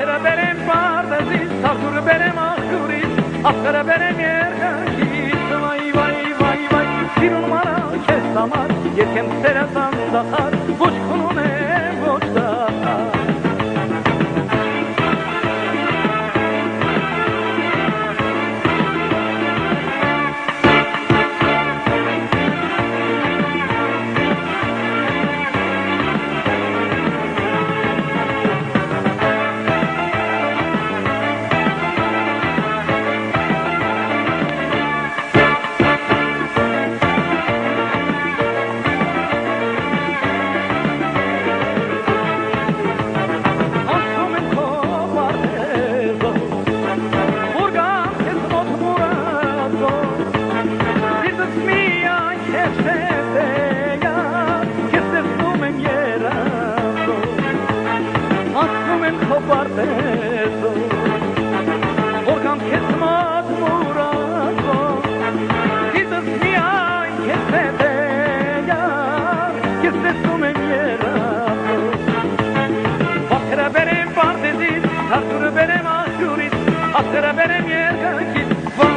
Ախերը բերեմ պարդեզից, սարդուրը բերեմ աղջուրից, ախերը բերեմ երկնքից, վայ, սիրուն մարա քեզ համար, երկեմ սերած անդախար, ոչ քունուն է, ոչ դախար։ Ախերը բերեմ երկնքից, վայ,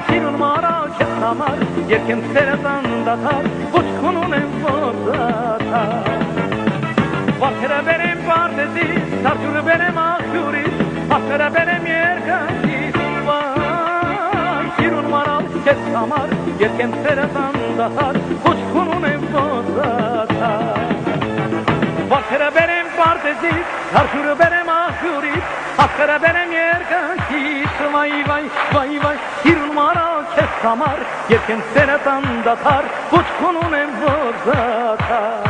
սիրուն մարա քեզ համար, երկեմ սերած անդադար, ոչ քունուն եմ ոչ դադար։ Ախերը բերեմ պարդեզից, սարդուրը բերեմ աղջուրից, ախերը բերեմ երկնքից, վայ, սիրուն մարա քեզ համար, երկեմ սերած անդադար, ոչ քունուն եմ ոչ դադար։ Ախերը բերեմ պարդեզից, սարդուրը բերեմ աղջուրից, ախերը բերեմ երկնքից, վայ, սիրուն մարա քեզ համար, երկեմ սերած անդադար, ոչ քունուն եմ ոչ դադար։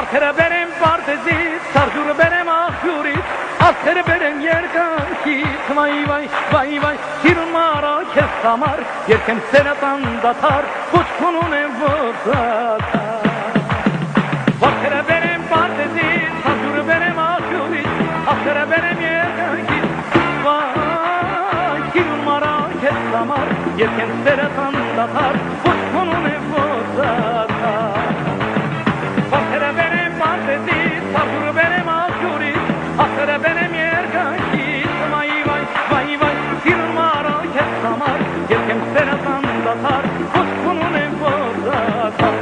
Ախերը բերեմ պարդեզից, սարդուրը բերեմ աղջուրից, ախերը բերեմ երկնքից, վայ, սիրուն մարա քեզ համար, երկեմ սերած անդադար, ոչ քունուն եմ ոչ դադար։ Ախերը բերեմ պարդեզից, սարդուրը բերեմ աղջուրից, ախերը բերեմ երկնքից, վայ, սիրուն մարա քեզ համար, երկեմ սերած անդադար, ոչ քունուն եմ ոչ դադար։ Ախերը բերեմ պարդեզից, սարդուրը բերեմ աղջուրից, ախերը բերեմ երկնքից, վայ, սիրուն մարա քեզ համար, երկեմ սերած անդադար, ոչ քունուն եմ ոչ դադար։